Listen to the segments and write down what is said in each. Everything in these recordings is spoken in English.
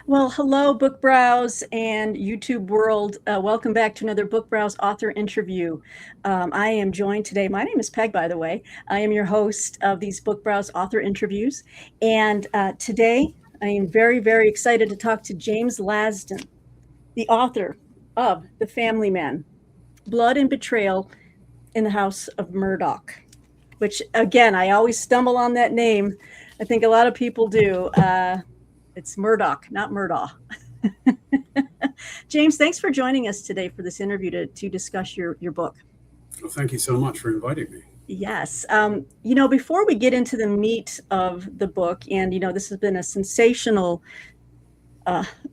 Well, hello, BookBrowse and YouTube world. Welcome back to another BookBrowse author interview. I am joined today. My name is Peg, by the way. I am your host of these BookBrowse author interviews. And today I am very, very excited to talk to James Lasdun, the author of The Family Man, Blood and Betrayal in the House of Murdaugh, which, again, I always stumble on that name. I think a lot of people do. It's Murdaugh, not Murdaugh. James, thanks for joining us today for this interview to discuss your book. Well, thank you so much for inviting me. Yes. Before we get into the meat of the book, and, this has been a sensational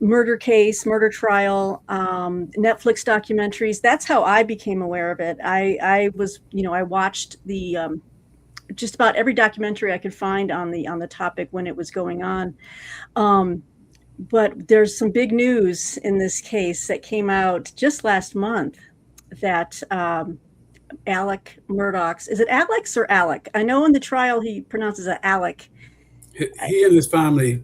murder case, murder trial, Netflix documentaries. That's how I became aware of it. I watched the just about every documentary I could find on the topic when it was going on. But there's some big news in this case that came out just last month that Alec Murdaugh's, is it Alex or Alec? I know in the trial he pronounces it Alec. He and his family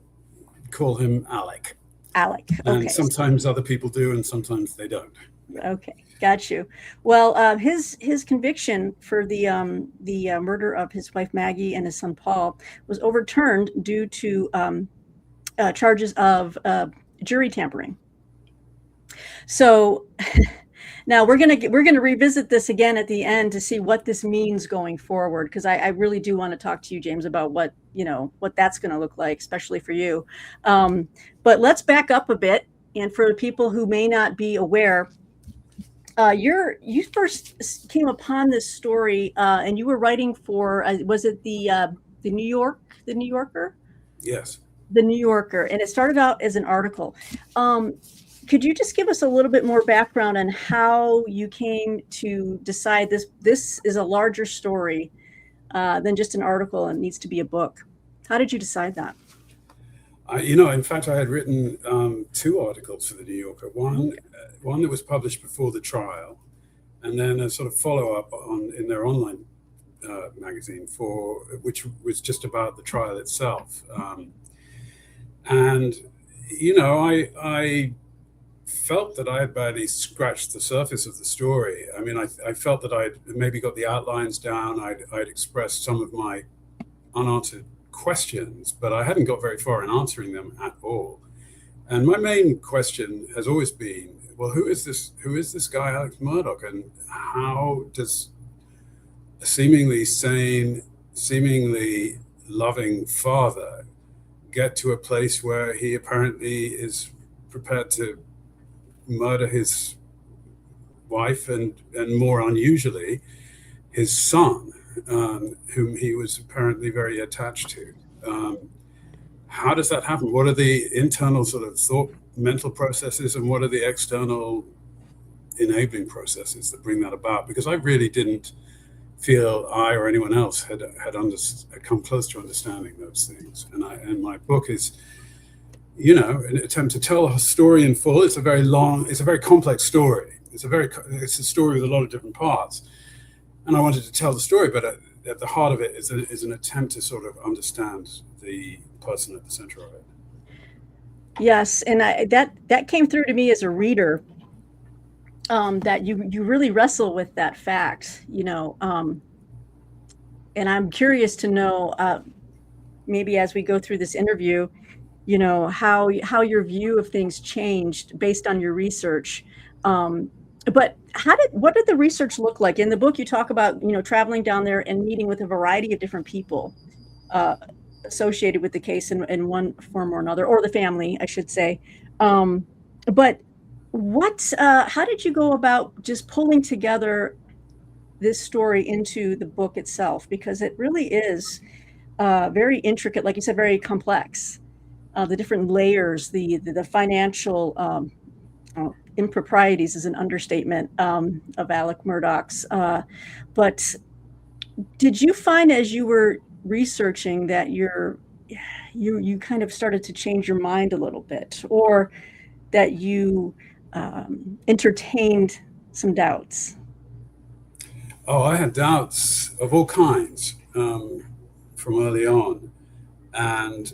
call him Alec. Alec, okay. And sometimes other people do and sometimes they don't. Okay, got you. Well, his conviction for the murder of his wife Maggie and his son Paul was overturned due to charges of jury tampering. So now we're gonna revisit this again at the end to see what this means going forward, because I really do want to talk to you, James, about what that's going to look like, especially for you. But let's back up a bit, and for people who may not be aware, you first came upon this story, and you were writing for was it the New Yorker? Yes. The New Yorker, and it started out as an article. Could you just give us a little bit more background on how you came to decide this is a larger story than just an article and needs to be a book? How did you decide that? In fact, I had written two articles for the New Yorker. One that was published before the trial, and then a sort of follow-up in their online magazine which was just about the trial itself. I felt that I had barely scratched the surface of the story. I mean, I felt that I'd maybe got the outlines down. I'd expressed some of my unanswered questions, but I hadn't got very far in answering them at all. And my main question has always been, well, who is this guy, Alex Murdaugh, and how does a seemingly sane, seemingly loving father get to a place where he apparently is prepared to murder his wife and more unusually, his son, whom he was apparently very attached to. How does that happen? What are the internal sort of mental processes, and what are the external enabling processes that bring that about? Because I really didn't feel I or anyone else had come close to understanding those things. And my book is, an attempt to tell a story in full. It's a very complex story. It's a story with a lot of different parts. And I wanted to tell the story, but at the heart of it is an attempt to sort of understand the person at the center of it. Yes, and that came through to me as a reader, that you really wrestle with that fact, and I'm curious to know, maybe as we go through this interview, how your view of things changed based on your research. But what did the research look like? In the book, you talk about, traveling down there and meeting with a variety of different people associated with the case in one form or another, or the family, I should say. But how did you go about just pulling together this story into the book itself? Because it really is very intricate, like you said, very complex. The different layers, the financial improprieties is an understatement of Alec Murdaugh's. But did you find, as you were researching, that you kind of started to change your mind a little bit, or that you entertained some doubts? Oh, I had doubts of all kinds from early on. And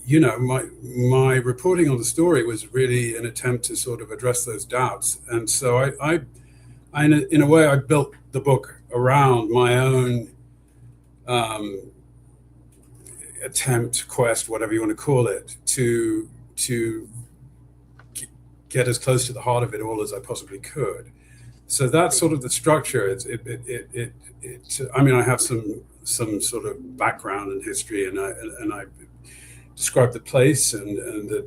my reporting on the story was really an attempt to sort of address those doubts. And so in a way, I built the book around my own attempt, quest, whatever you want to call it, to get as close to the heart of it all as I possibly could. So that's sort of the structure. I mean, I have some sort of background in history, and I describe the place and the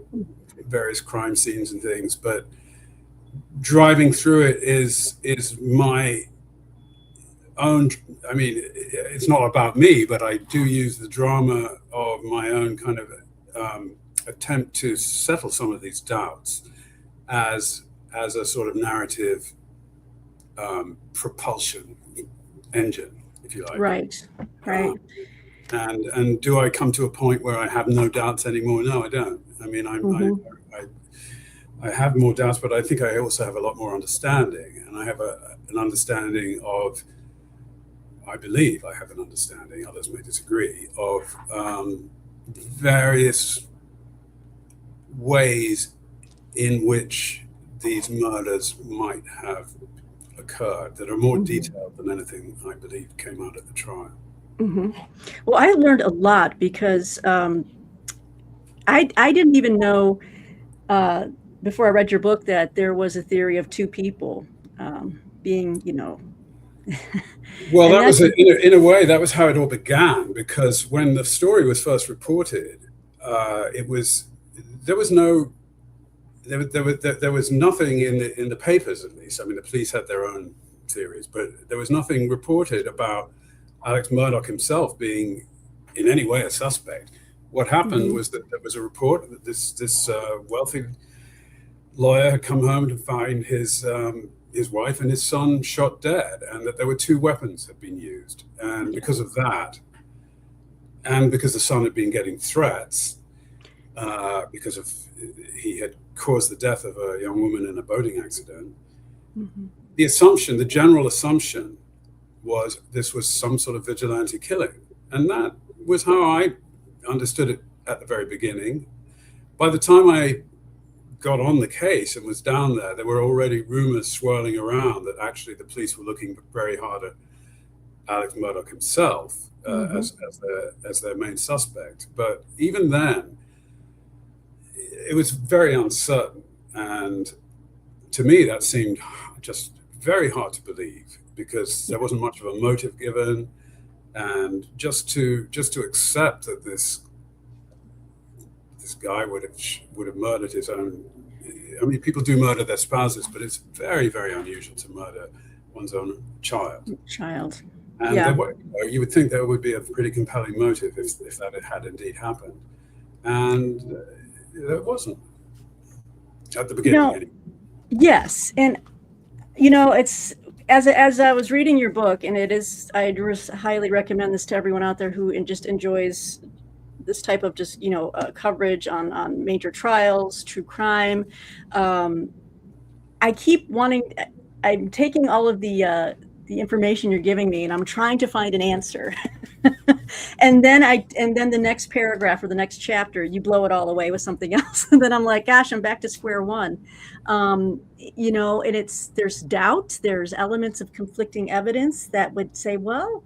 various crime scenes and things, but driving through it is my own. I mean, it's not about me, but I do use the drama of my own kind of attempt to settle some of these doubts as a sort of narrative propulsion engine, if you like. Right. And do I come to a point where I have no doubts anymore? No, I don't. I mean, I have more doubts, but I think I also have a lot more understanding, and I have an understanding of. I believe I have an understanding. Others may disagree, of various ways in which these murders might have occurred that are more detailed than anything I believe came out at the trial. Well, I learned a lot because I didn't even know before I read your book that there was a theory of two people being, Well, that was in a way that was how it all began, because when the story was first reported, there was nothing in the papers, at least. I mean, the police had their own theories, but there was nothing reported about Alex Murdaugh himself being in any way a suspect. What happened was that there was a report that this wealthy lawyer had come home to find his wife and his son shot dead, and that there were two weapons had been used. And because of that, and because the son had been getting threats, because he had caused the death of a young woman in a boating accident, the general assumption was this was some sort of vigilante killing. And that was how I understood it at the very beginning. By the time I got on the case and was down there were already rumors swirling around that actually the police were looking very hard at Alex Murdaugh himself as their main suspect. But even then, it was very uncertain. And to me, that seemed just very hard to believe, because there wasn't much of a motive given. And just to accept that this guy would have murdered his own. I mean, people do murder their spouses, but it's very, very unusual to murder one's own child. And you would think there would be a pretty compelling motive if that had indeed happened, and there wasn't at the beginning. Yes, and it's as I was reading your book, and I highly recommend this to everyone out there who just enjoys this type of coverage on major trials, true crime. I keep I'm taking all of the information you're giving me, and I'm trying to find an answer. and then the next paragraph or the next chapter, you blow it all away with something else. And then I'm like, gosh, I'm back to square one. And there's doubt, there's elements of conflicting evidence that would say, well,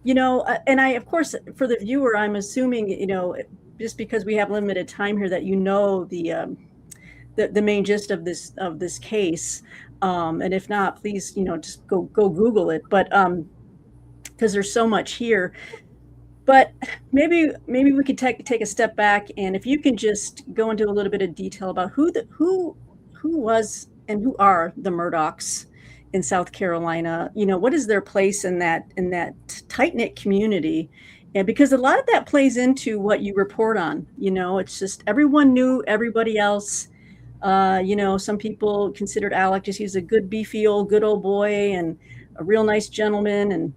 and I, of course, for the viewer, I'm assuming, just because we have limited time here, that the main gist of this case. And if not, please, just go Google it. But because there's so much here. But maybe we could take a step back, and if you can just go into a little bit of detail about who was and who are the Murdaughs in South Carolina. What is their place in that tight-knit community? And because a lot of that plays into what you report on. It's just everyone knew everybody else. Some people considered Alec just he's a good, beefy old good old boy and a real nice gentleman, and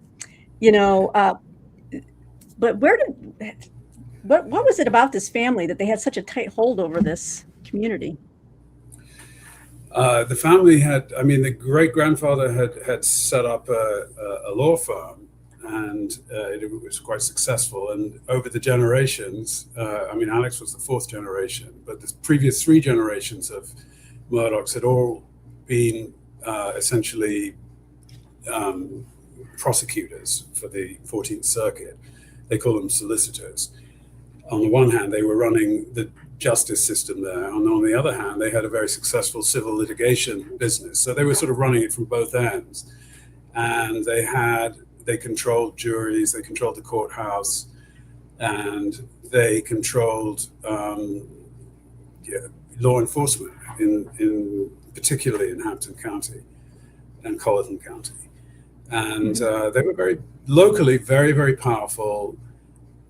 but what was it about this family that they had such a tight hold over this community? The family the great-grandfather had set up a law firm, and it was quite successful. And over the generations, I mean, Alex was the fourth generation, but the previous three generations of Murdaughs had all been essentially prosecutors for the 14th Circuit. They call them solicitors. On the one hand, they were running the justice system there, and on the other hand, they had a very successful civil litigation business. So they were sort of running it from both ends. And they controlled juries, they controlled the courthouse, and they controlled law enforcement, particularly in Hampton County and Colleton County. And they were very locally, very, very powerful.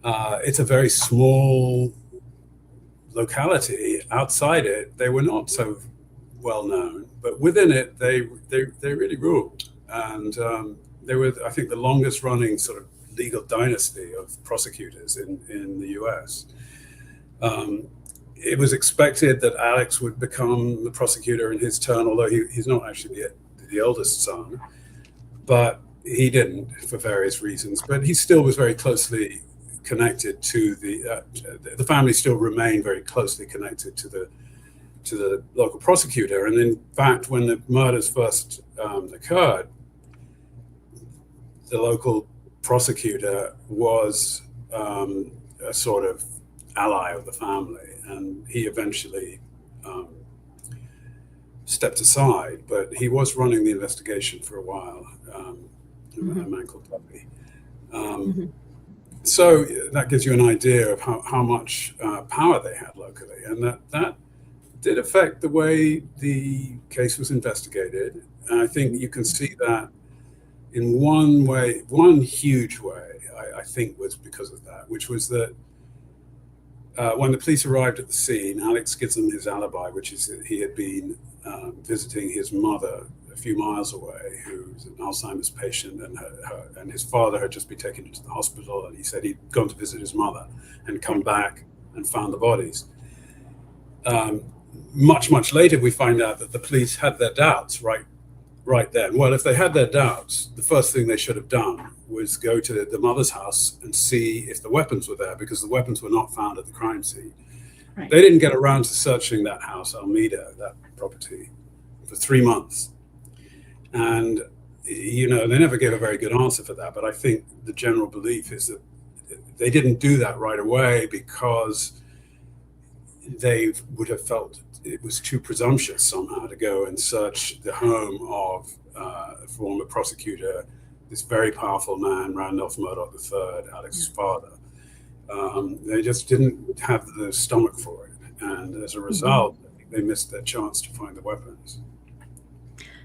It's a very small locality. Outside it, they were not so well known, but within it, they really ruled. And they were, I think, the longest running sort of legal dynasty of prosecutors in the US. It was expected that Alex would become the prosecutor in his turn, although he's not actually the eldest son, but he didn't for various reasons. But he still was very closely connected to the family still remained very closely connected to the local prosecutor. And in fact, when the murders first occurred, the local prosecutor was a sort of ally of the family, and he eventually stepped aside, but he was running the investigation for a while, a man called Tuppy. So that gives you an idea of how much power they had locally, and that did affect the way the case was investigated. And I think you can see that in one way, one huge way, I think was because of that, which was that when the police arrived at the scene, Alex gives them his alibi, which is that he had been visiting his mother a few miles away, who's an Alzheimer's patient, and his father had just been taken into the hospital, and he said he'd gone to visit his mother and come back and found the bodies. Much later, we find out that the police had their doubts right then. Well, if they had their doubts, the first thing they should have done was go to the mother's house and see if the weapons were there, because the weapons were not found at the crime scene. Right. They didn't get around to searching that house, Almeida, that property, for 3 months. And, they never gave a very good answer for that. But I think the general belief is that they didn't do that right away because they would have felt it was too presumptuous somehow to go and search the home of a former prosecutor, this very powerful man, Randolph Murdaugh III, Alex's father. They just didn't have the stomach for it. And as a result, I think they missed their chance to find the weapons.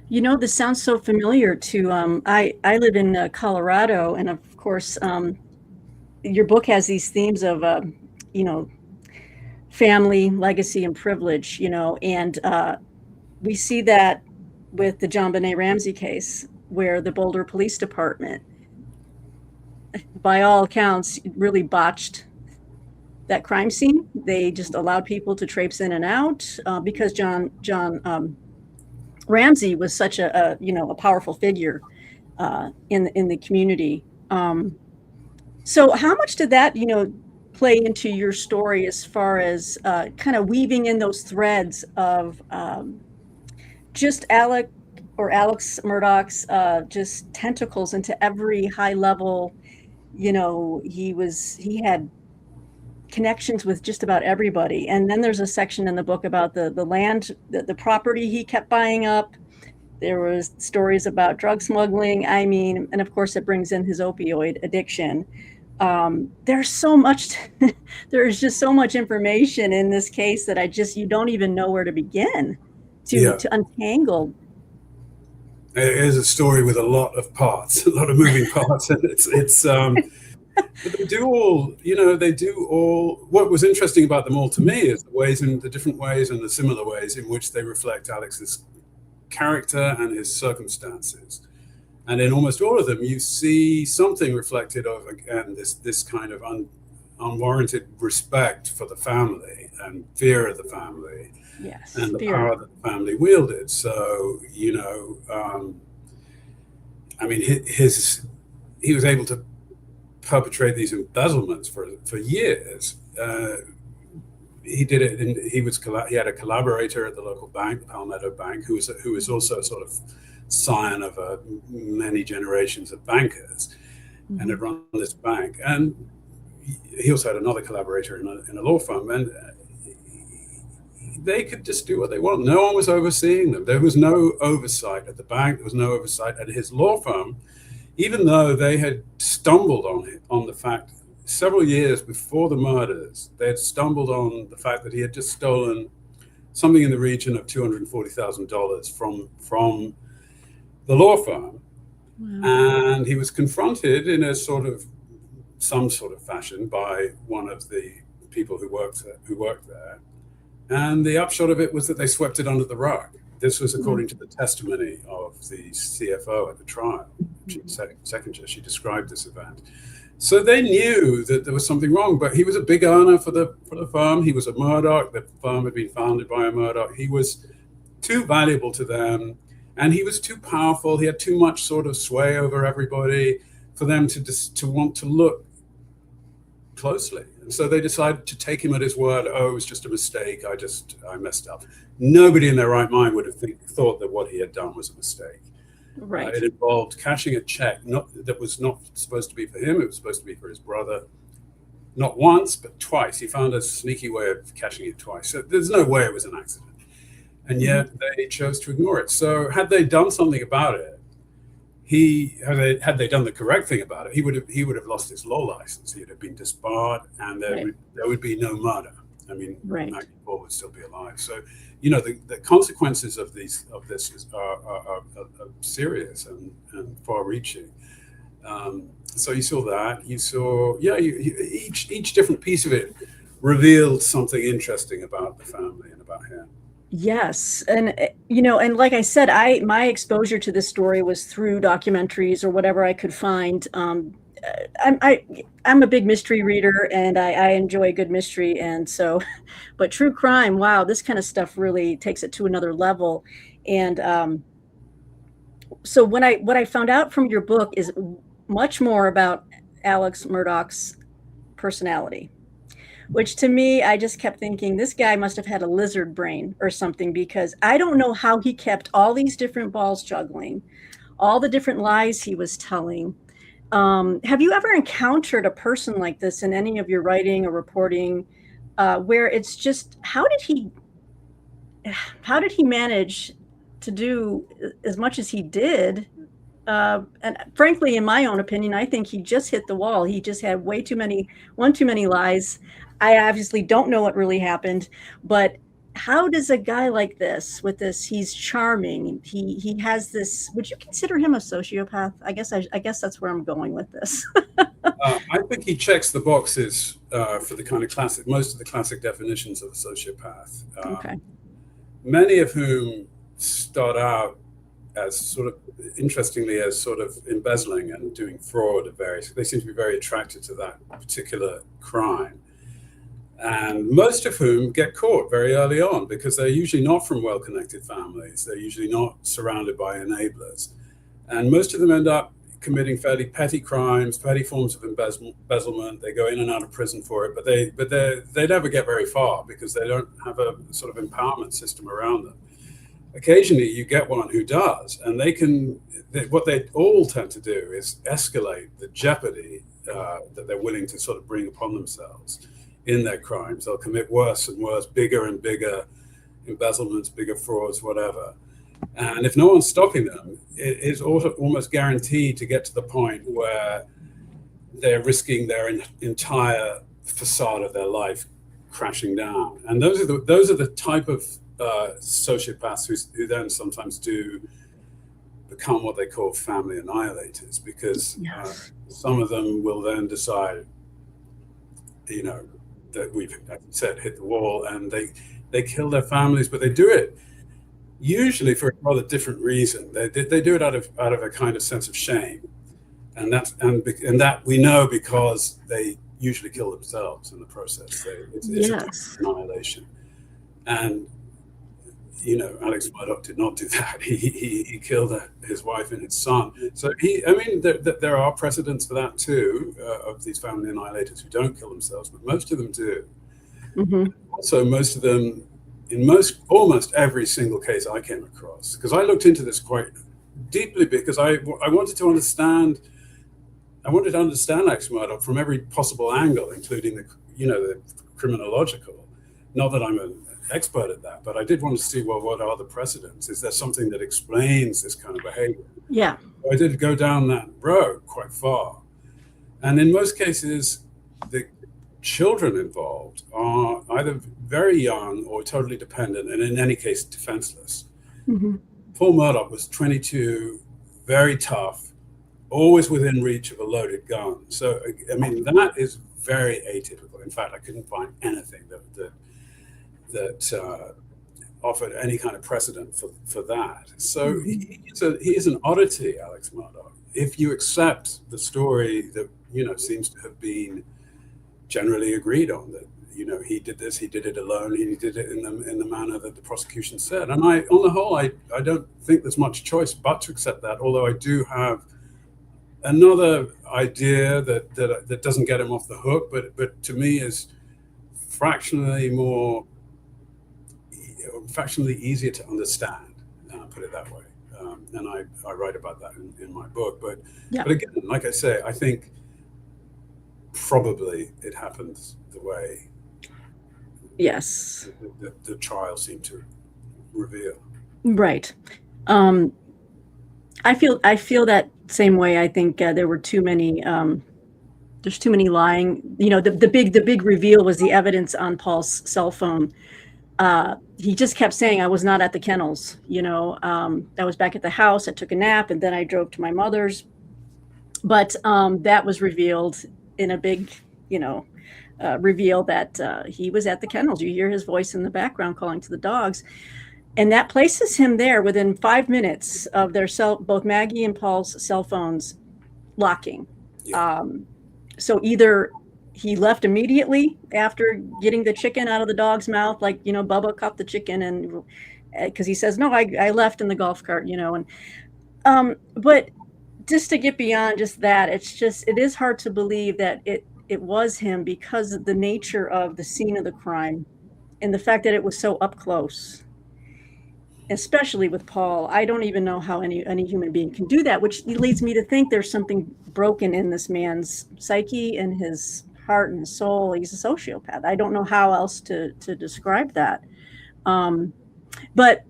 This sounds so familiar to, I live in Colorado, and of course, your book has these themes of, family, legacy, and privilege, and we see that with the JonBenet Ramsey case, where the Boulder Police Department, by all accounts, really botched that crime scene. They just allowed people to traipse in and out because John Ramsey was such a powerful figure in the community. So how much did that play into your story as far as kind of weaving in those threads of just Alex Murdaugh's just tentacles into every high level? He had connections with just about everybody. And then there's a section in the book about the land, the property he kept buying up. There was stories about drug smuggling. And of course it brings in his opioid addiction. There's so much, there's just so much information in this case that you don't even know where to begin to untangle. It is a story with a lot of parts, a lot of moving parts, and it's but they do all, what was interesting about them all to me is the different ways and the similar ways in which they reflect Alex's character and his circumstances. And in almost all of them, you see something reflected of, again, this kind of unwarranted respect for the family and fear of the family. Yes, and the power that the family wielded. So, he was able to perpetrate these embezzlements for years. He did it. He had a collaborator at the local bank, the Palmetto Bank, who was also sort of scion of many generations of bankers, and had run this bank. And he also had another collaborator in a law firm, and they could just do what they want. No one was overseeing them. There was no oversight at the bank. There was no oversight at his law firm, even though they had stumbled on the fact several years before the murders. They had stumbled on the fact that he had just stolen something in the region of $240,000 from the law firm. Wow. And he was confronted in some sort of fashion by one of the people who worked there. And the upshot of it was that they swept it under the rug. This was according to the testimony of the CFO at the trial, James Lasdun. She described this event. So they knew that there was something wrong, but he was a big earner for the firm. He was a Murdaugh. The firm had been founded by a Murdaugh. He was too valuable to them, and he was too powerful. He had too much sort of sway over everybody for them to want to look closely. And so they decided to take him at his word. Oh, it was just a mistake. I messed up. Nobody in their right mind would have thought that what he had done was a mistake. Right. It involved cashing a check that was not supposed to be for him. It was supposed to be for his brother. Not once, but twice. He found a sneaky way of cashing it twice. So there's no way it was an accident. And yet they chose to ignore it. So had they done something about it, had they done the correct thing about it, he would have lost his law license. He would have been disbarred, and there would be no murder. I mean, Maggie would still be alive. So, the consequences of this are serious and far-reaching. So you saw that. You saw, each different piece of it revealed something interesting about the family and about him. Yes. And, and like I said, my exposure to this story was through documentaries or whatever I could find. I'm a big mystery reader, and I enjoy a good mystery. And so, but true crime, wow, this kind of stuff really takes it to another level. And so what I found out from your book is much more about Alex Murdaugh's personality, which to me, I just kept thinking this guy must have had a lizard brain or something, because I don't know how he kept all these different balls juggling, all the different lies he was telling. Have you ever encountered a person like this in any of your writing or reporting, where it's just, how did he manage to do as much as he did? And frankly, in my own opinion, I think he just hit the wall. He just had one too many lies. I obviously don't know what really happened, but how does a guy like this, he's charming. He has this, would you consider him a sociopath? I guess that's where I'm going with this. I think he checks the boxes for the kind of most of the classic definitions of a sociopath. Okay. Many of whom start out as sort of embezzling and doing fraud of various. They seem to be very attracted to that particular crime. And most of whom get caught very early on, because they're usually not from well-connected families. They're usually not surrounded by enablers. And most of them end up committing fairly petty crimes, petty forms of embezzlement. They go in and out of prison for it, but they never get very far, because they don't have a sort of empowerment system around them. Occasionally you get one who does, and what they all tend to do is escalate the jeopardy that they're willing to sort of bring upon themselves in their crimes. They'll commit worse and worse, bigger and bigger embezzlements, bigger frauds, whatever. And if no one's stopping them, it is almost guaranteed to get to the point where they're risking their entire facade of their life crashing down. And those are the type of sociopaths who then sometimes do become what they call family annihilators, because some of them will then decide, that we've, as you said, hit the wall, and they kill their families, but they do it usually for a rather different reason. They do it out of a kind of sense of shame, and that we know, because they usually kill themselves in the process. It's annihilation, and Alex Murdaugh did not do that. He killed his wife and his son. So there are precedents for that too, of these family annihilators who don't kill themselves, but most of them do. Mm-hmm. Also, most of them, in almost every single case I came across, because I looked into this quite deeply, because I wanted to understand Alex Murdaugh from every possible angle, including the criminological. Not that I'm an expert at that, but I did want to see, well, what are the precedents? Is there something that explains this kind of behavior? Yeah. I did go down that road quite far. And in most cases, the children involved are either very young or totally dependent, and in any case, defenseless. Mm-hmm. Paul Murdaugh was 22, very tough, always within reach of a loaded gun. So, I mean, that is very atypical. In fact, I couldn't find anything that offered any kind of precedent for that. So he is an oddity, Alex Murdaugh. If you accept the story that seems to have been generally agreed on, that he did this, he did it alone, he did it in the manner that the prosecution said. And on the whole, I don't think there's much choice but to accept that. Although I do have another idea that doesn't get him off the hook, but to me is fractionally easier to understand, put it that way. And I write about that in my book. But again, like I say, I think probably it happens the way the trial seemed to reveal. Right. I feel that same way. I think there were too many. There's too many lying. The big reveal was the evidence on Paul's cell phone. He just kept saying, I was not at the kennels. I was back at the house. I took a nap, and then I drove to my mother's. But that was revealed in a big, reveal that he was at the kennels. You hear his voice in the background calling to the dogs. And that places him there within 5 minutes of both Maggie and Paul's cell phones locking. Yeah. So either he left immediately after getting the chicken out of the dog's mouth, like, Bubba caught the chicken, and because he says, no, I left in the golf cart, but just to get beyond just that, it is hard to believe that it was him, because of the nature of the scene of the crime and the fact that it was so up close. Especially with Paul, I don't even know how any human being can do that, which leads me to think there's something broken in this man's psyche and his heart and soul. He's a sociopath. I don't know how else to describe that. But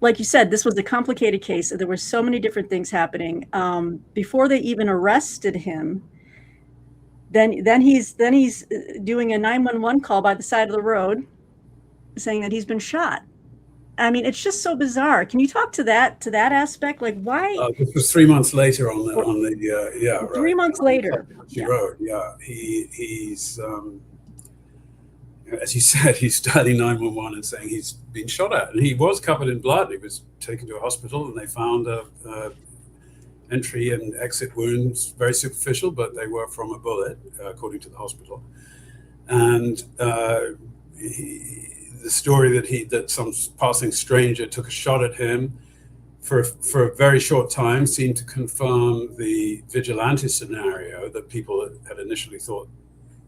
like you said, this was a complicated case. There were so many different things happening. Before they even arrested him, then he's doing a 911 call by the side of the road, saying that he's been shot. I mean, it's just so bizarre. Can you talk to that aspect? Like, why? This was 3 months later on the 3 months later. She wrote, he's as you said, he's dialing 911 and saying he's been shot at, and he was covered in blood. He was taken to a hospital, and they found entry and exit wounds, very superficial, but they were from a bullet, according to the hospital. And the story that some passing stranger took a shot at him for a very short time seemed to confirm the vigilante scenario that people had initially thought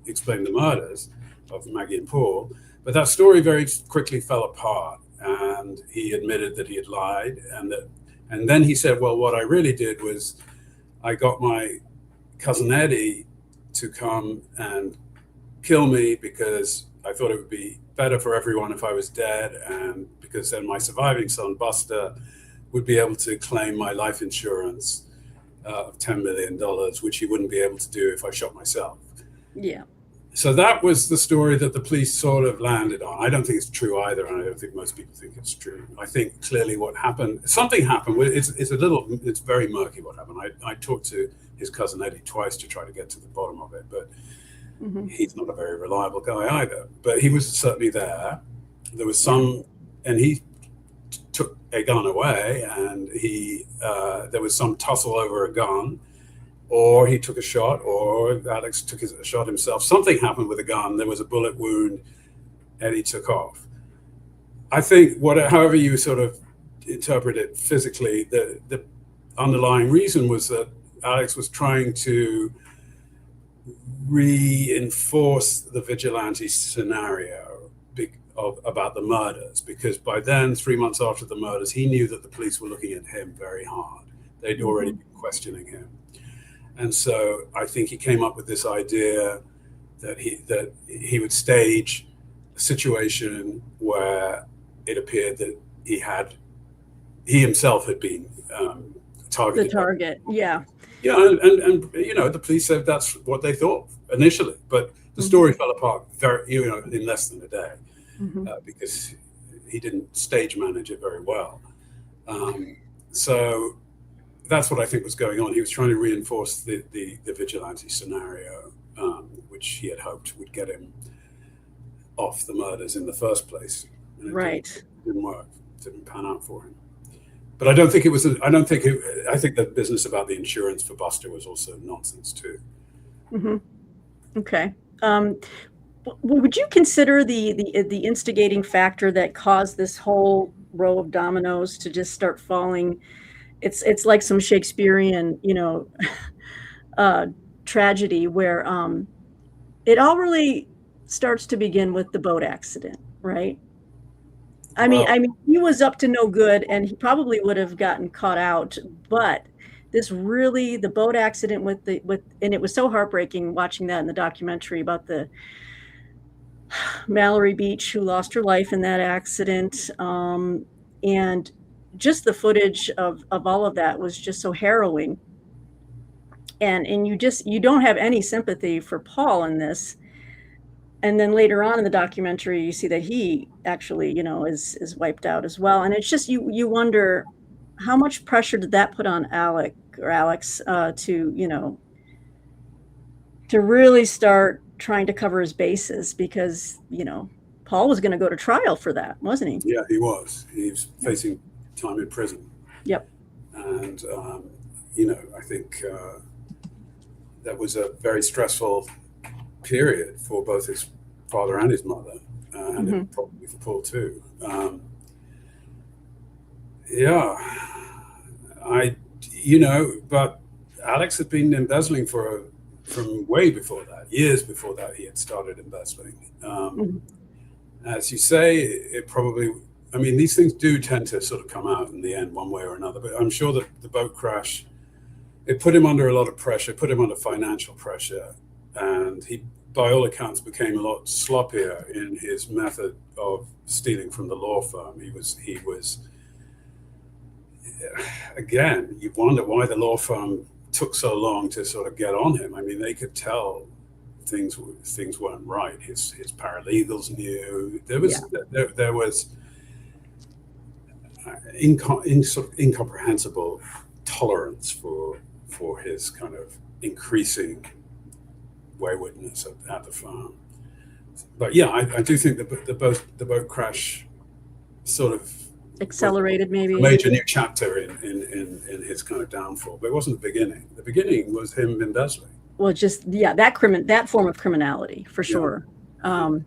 explained the murders of Maggie and Paul. But that story very quickly fell apart, and he admitted that he had lied, and then he said, well, what I really did was I got my cousin Eddie to come and kill me because I thought it would be better for everyone if I was dead, and because then my surviving son, Buster, would be able to claim my life insurance of $10 million, which he wouldn't be able to do if I shot myself. Yeah. So that was the story that the police sort of landed on. I don't think it's true either, and I don't think most people think it's true. I think clearly what happened, something happened. It's very murky what happened. I talked to his cousin Eddie twice to try to get to the bottom of it, but he's not a very reliable guy either. But he was certainly there. There was and he took a gun away, and there was some tussle over a gun, or he took a shot, or Alex took a shot himself. Something happened with a gun. There was a bullet wound. Eddie took off. I think however you sort of interpret it physically, the underlying reason was that Alex was trying to reinforce the vigilante scenario about the murders, because by then, 3 months after the murders, he knew that the police were looking at him very hard. They'd already been questioning him. And so I think he came up with this idea that he would stage a situation where it appeared that he himself had been targeted. The target, yeah. Yeah, and the police said that's what they thought initially, but the story fell apart in less than a day, because he didn't stage manage it very well. So that's what I think was going on. He was trying to reinforce the vigilante scenario, which he had hoped would get him off the murders in the first place. And it didn't work. It didn't pan out for him. But I don't think it was. I think the business about the insurance for Buster was also nonsense too. Okay. Would you consider the instigating factor that caused this whole row of dominoes to just start falling? It's like some Shakespearean, tragedy where it all really starts to begin with the boat accident, right? I mean, he was up to no good, and he probably would have gotten caught out. But the boat accident and it was so heartbreaking watching that in the documentary about the Mallory Beach who lost her life in that accident, and just the footage of all of that was just so harrowing. And you don't have any sympathy for Paul in this. And then later on in the documentary, you see that he actually, is wiped out as well. And it's just, you wonder how much pressure did that put on Alex to really start trying to cover his bases, because, Paul was going to go to trial for that, wasn't he? Yeah, he was. He was facing time in prison. Yep. And, I think that was a very stressful period for both his father and his mother, and probably for Paul too. But Alex had been embezzling from way before that. Years before that, he had started embezzling. As you say, these things do tend to sort of come out in the end one way or another, but I'm sure that the boat crash, it put him under a lot of pressure, put him under financial pressure, and he, by all accounts, became a lot sloppier in his method of stealing from the law firm. He was again, you wonder why the law firm took so long to sort of get on him. I mean, they could tell things weren't right. His paralegals knew there was sort of incomprehensible tolerance for his kind of increasing waywardness at the farm. But yeah, I do think that the boat crash sort of accelerated maybe a major new chapter in his kind of downfall. But it wasn't the beginning. The beginning was him embezzling. Well, just that form of criminality for sure. I'm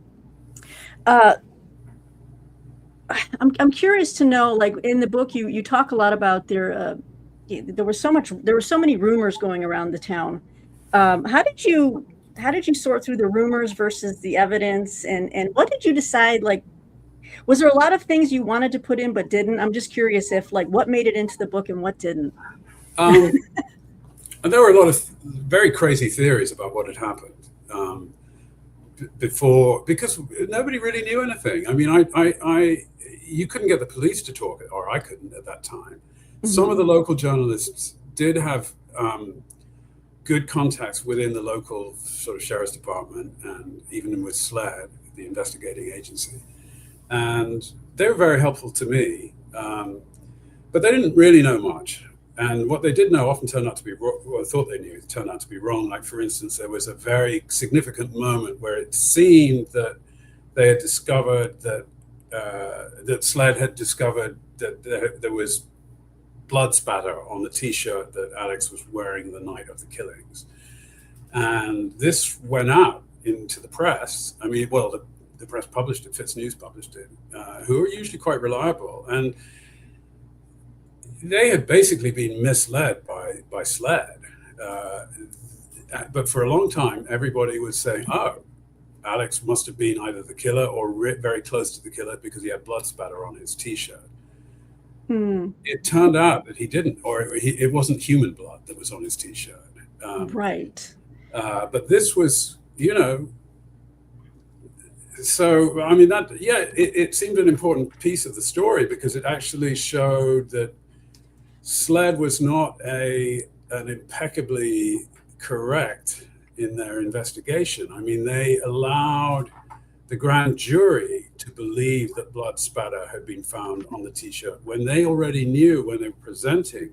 curious to know, like in the book, you talk a lot about there were so many rumors going around the town. How did you sort through the rumors versus the evidence, and what did you decide? Like, was there a lot of things you wanted to put in but didn't? I'm just curious if what made it into the book and what didn't. And there were a lot of very crazy theories about what had happened before, because nobody really knew anything. I mean, you couldn't get the police to talk, or I couldn't at that time. Some of the local journalists did have good contacts within the local sort of sheriff's department, and even with SLED, the investigating agency. And they were very helpful to me, but they didn't really know much. And what they did know often turned out to be wrong, or thought they knew turned out to be wrong. Like, for instance, there was a very significant moment where it seemed that they had discovered that SLED had discovered that there was blood spatter on the T-shirt that Alex was wearing the night of the killings. And this went out into the press. I mean, well, the press published it, Fitz News published it, who are usually quite reliable, and they had basically been misled by SLED. But for a long time, everybody was saying, "Oh, Alex must have been either the killer or very close to the killer because he had blood spatter on his T-shirt." It turned out that he didn't, or it wasn't human blood that was on his T-shirt. Right. But this was, so I mean it seemed an important piece of the story because it actually showed that SLED was not an impeccably correct in their investigation. I mean, they allowed the grand jury to believe that blood spatter had been found on the T-shirt when they already knew, when they were presenting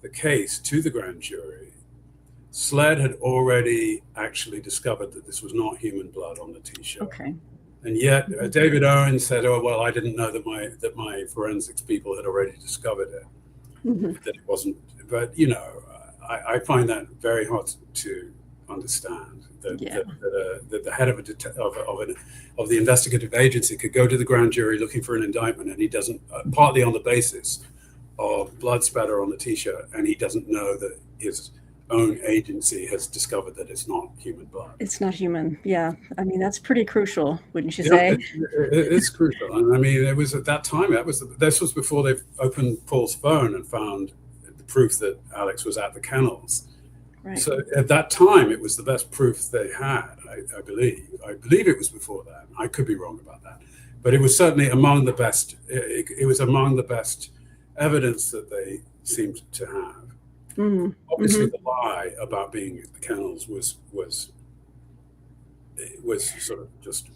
the case to the grand jury, SLED had already actually discovered that this was not human blood on the T-shirt. Okay. And yet David Owen said, "Oh, well, I didn't know that my forensics people had already discovered it, that it wasn't." But I find that very hard to understand. That the head of the investigative agency could go to the grand jury looking for an indictment, and he doesn't, partly on the basis of blood spatter on the T-shirt, and he doesn't know that his own agency has discovered that it's not human blood. It's not human. Yeah. I mean, that's pretty crucial, wouldn't you say? It's crucial. And I mean, it was at that time, this was before they opened Paul's phone and found the proof that Alex was at the kennels. Right. So at that time, it was the best proof they had, I believe. I believe it was before that. I could be wrong about that. But it was certainly among the best. It was among the best evidence that they seemed to have. Obviously, the lie about being at the kennels was sort of just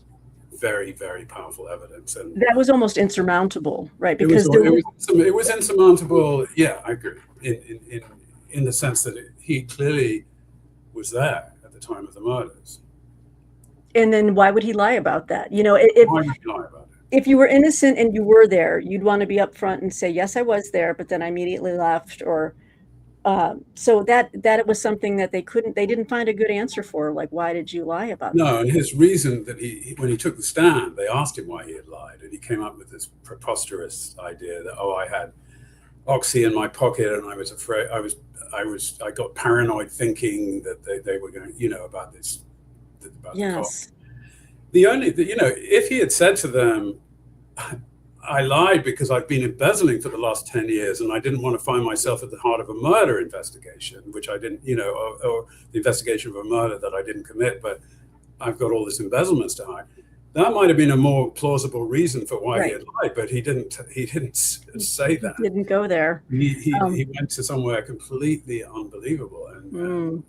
very, very powerful evidence, and that was almost insurmountable, right? Because it was insurmountable. Yeah, I agree. In the sense that he clearly was there at the time of the murders. And then why would he lie about that? Why would he lie about it? If you were innocent and you were there, you'd want to be upfront and say, "Yes, I was there, but then I immediately left," or so that it was something that they didn't find a good answer for. Like, why did you lie about that? No, and his reason that when he took the stand, they asked him why he had lied, and he came up with this preposterous idea that, "Oh, I had Oxy in my pocket, and I was afraid. I got paranoid thinking that they were going, about this, about yes. the if he had said to them, I lied because I've been embezzling for the last 10 years and I didn't want to find myself at the heart of a murder investigation, which I didn't, or the investigation of a murder that I didn't commit, but I've got all this embezzlements to hide." That might have been a more plausible reason for why he had lied, but he didn't say that. He didn't go there. He went to somewhere completely unbelievable and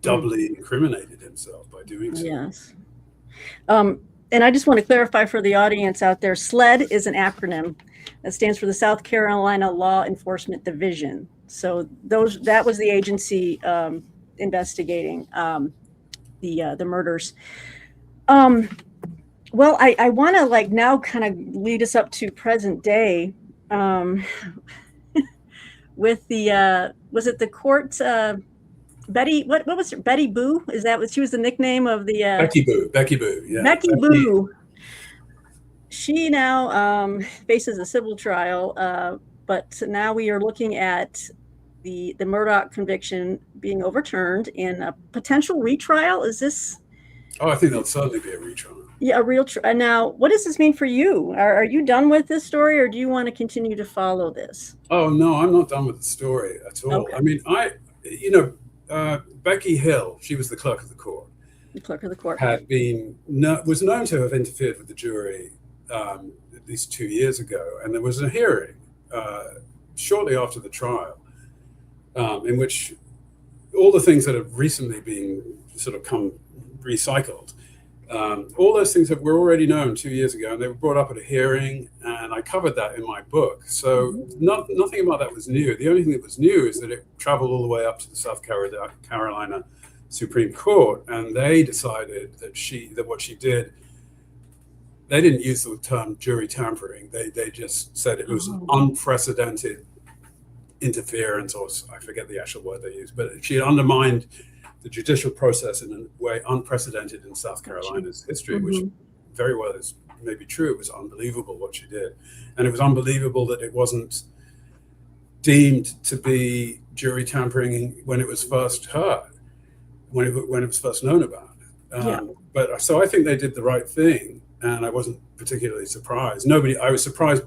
doubly incriminated himself by doing so. Yes. And I just want to clarify for the audience out there, SLED is an acronym that stands for the South Carolina Law Enforcement Division. So that was the agency investigating the murders. Well, I want to now kind of lead us up to present day with was it the court, Betty, what was her, Betty Boo? Is that what she was the nickname of the Becky Boo, yeah. Becky Boo. She now faces a civil trial, but now we are looking at the Murdaugh conviction being overturned in a potential retrial. Is this? Oh, I think there'll certainly be a retrial. Yeah, a real trial. Now, what does this mean for you? Are you done with this story, or do you want to continue to follow this? Oh no, I'm not done with the story at all. Okay. I mean, Becky Hill, she was the clerk of the court. The clerk of the court was known to have interfered with the jury at least 2 years ago, and there was a hearing shortly after the trial in which all the things that have recently been sort of come recycled, all those things that were already known 2 years ago, and they were brought up at a hearing, and I covered that in my book. So nothing about that was new. The only thing that was new is that it traveled all the way up to the South Carolina Supreme Court, and they decided that what she did, they didn't use the term jury tampering. They just said it was unprecedented interference, or I forget the actual word they used, but she undermined the judicial process in a way unprecedented in South Carolina's history, which very well is maybe true. It was unbelievable what she did. And it was unbelievable that it wasn't deemed to be jury tampering when it was first heard, when it was first known about. But so I think they did the right thing, and I wasn't particularly surprised. I was surprised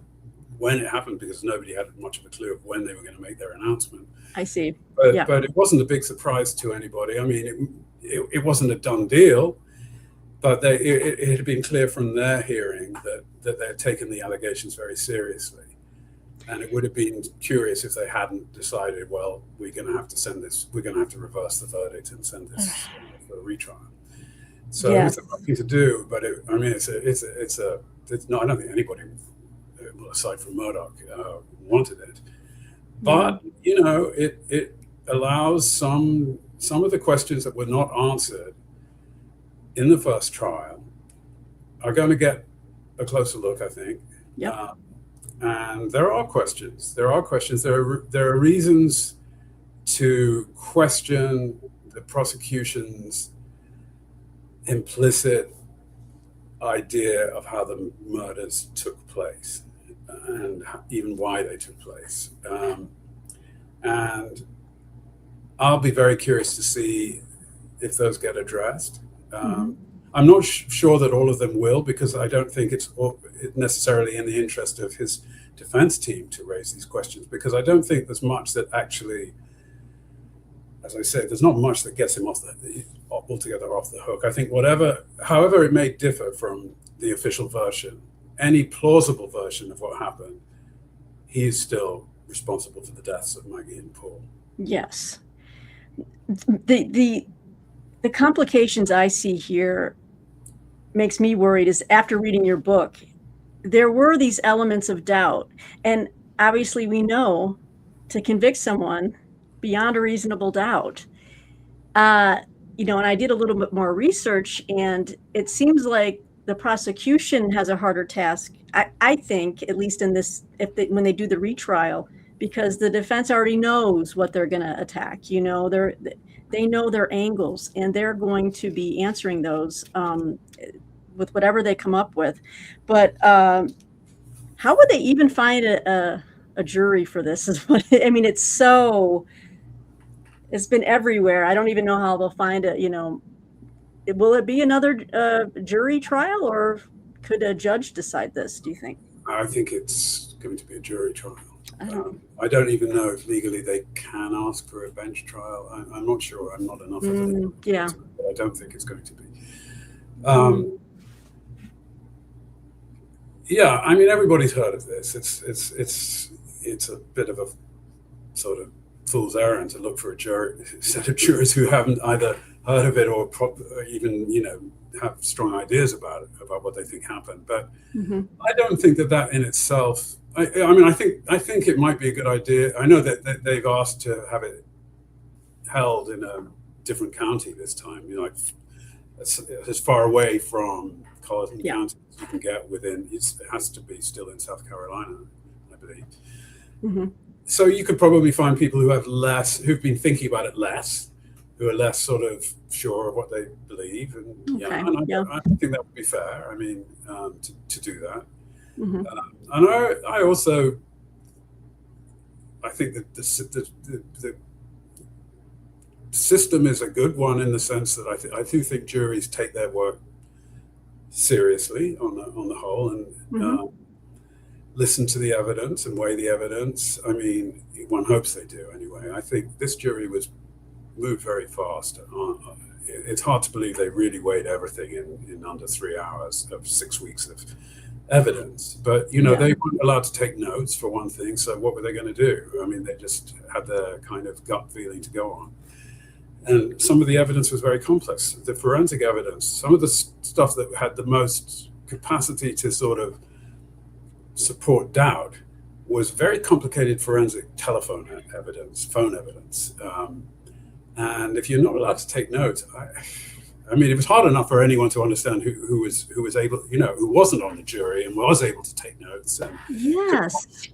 when it happened because nobody had much of a clue of when they were going to make their announcement. I see. But it wasn't a big surprise to anybody. I mean, it wasn't a done deal, but it had been clear from their hearing that they had taken the allegations very seriously. And it would have been curious if they hadn't decided, well, we're going to have to reverse the verdict and send this for a retrial. So it's a thing to do, but it's not. I don't think anybody, aside from Murdaugh, wanted it. But it allows some of the questions that were not answered in the first trial are going to get a closer look, I think. And there are questions. There are reasons to question the prosecution's implicit idea of how the murders took place and even why they took place. And I'll be very curious to see if those get addressed. I'm not sure that all of them will, because I don't think it's necessarily in the interest of his defense team to raise these questions, because I don't think there's much that actually, as I said, there's not much that gets him altogether off the hook. I think however it may differ from the official version, any plausible version of what happened, he is still responsible for the deaths of Maggie and Paul. Yes. The complications I see here makes me worried is after reading your book, there were these elements of doubt. And obviously we know to convict someone beyond a reasonable doubt. And I did a little bit more research, and it seems like the prosecution has a harder task, I think, at least in this, when they do the retrial, because the defense already knows what they're going to attack. They know their angles, and they're going to be answering those with whatever they come up with. But how would they even find a jury for this? It's been everywhere. I don't even know how they'll find it. Will it be another jury trial, or could a judge decide this, do you think? I think it's going to be a jury trial. I don't even know if legally they can ask for a bench trial. I'm not sure. I'm not enough of it. But I don't think it's going to be. Everybody's heard of this. It's a bit of a sort of fool's errand to look for a set of jurors who haven't either heard of it or even have strong ideas about what they think happened. But I don't think that in itself. I think it might be a good idea. I know that they've asked to have it held in a different county this time, as far away from Colleton County as you can get within. It has to be still in South Carolina, I believe. So you could probably find people who've been thinking about it less, who are less sort of sure of what they believe, and I think that would be fair. To do that. And I think that the system is a good one in the sense that I do think juries take their work seriously on the whole, and listen to the evidence and weigh the evidence. One hopes they do anyway. I think this jury moved very fast. It's hard to believe they really weighed everything in under 3 hours of 6 weeks of evidence. But they weren't allowed to take notes, for one thing, so what were they going to do? They just had their kind of gut feeling to go on. And some of the evidence was very complex. The forensic evidence, some of the stuff that had the most capacity to sort of support doubt, was very complicated forensic telephone evidence, phone evidence. And if you're not allowed to take notes, it was hard enough for anyone to understand who was able, who wasn't on the jury and was able to take notes and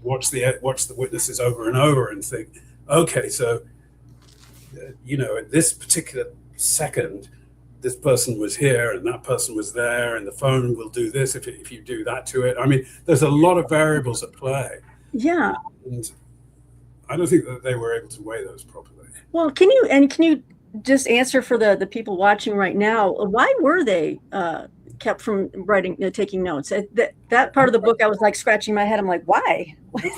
watch the witnesses over and over and think, okay, so at this particular second, this person was here and that person was there, and the phone will do this if you do that to it. I mean, there's a lot of variables at play. Yeah. And I don't think that they were able to weigh those properly. Well, can you just answer for the people watching right now, why were they kept from writing, taking notes? That part of the book, I was like scratching my head. I'm like, why? I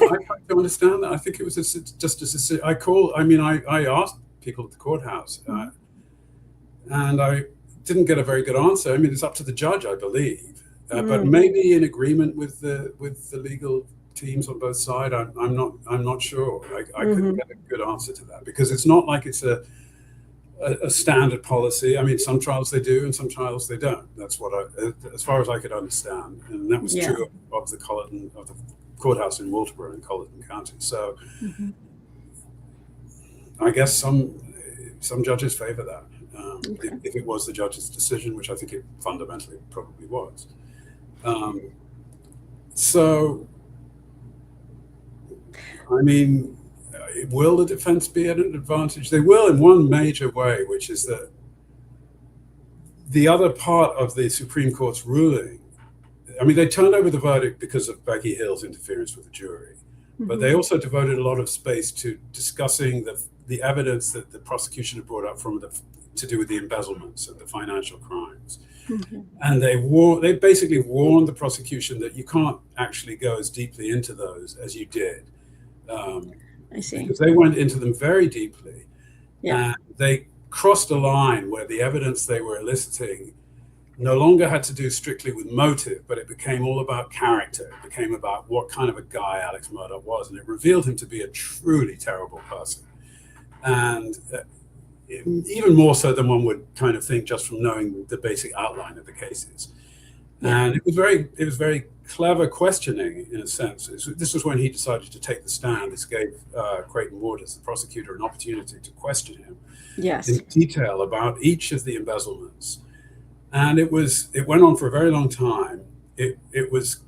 don't understand that. I think it was just as I asked people at the courthouse, and I didn't get a very good answer. I mean, it's up to the judge, I believe, but maybe in agreement with the legal teams on both sides. I'm not sure. I couldn't get a good answer to that, because it's not like it's a standard policy. I mean, some trials they do and some trials they don't. That's what as far as I could understand, and that was true of the courthouse in Walterboro in Colleton County. So I guess some judges favor that. If it was the judge's decision, which I think it fundamentally probably was. So, I mean, will the defense be at an advantage? They will in one major way, which is that the other part of the Supreme Court's ruling, I mean, they turned over the verdict because of Becky Hill's interference with the jury, but they also devoted a lot of space to discussing the evidence that the prosecution had brought up to do with the embezzlements and the financial crimes. And they basically warned the prosecution that you can't actually go as deeply into those as you did. I see. Because they went into them very deeply. And they crossed a line where the evidence they were eliciting no longer had to do strictly with motive, but it became all about character. It became about what kind of a guy Alex Murdaugh was, and it revealed him to be a truly terrible person. And even more so than one would kind of think just from knowing the basic outline of the cases. And it was very clever questioning, in a sense. This was when he decided to take the stand. This gave Creighton Waters, the prosecutor, an opportunity to question him in detail about each of the embezzlements. And it went on for a very long time. It was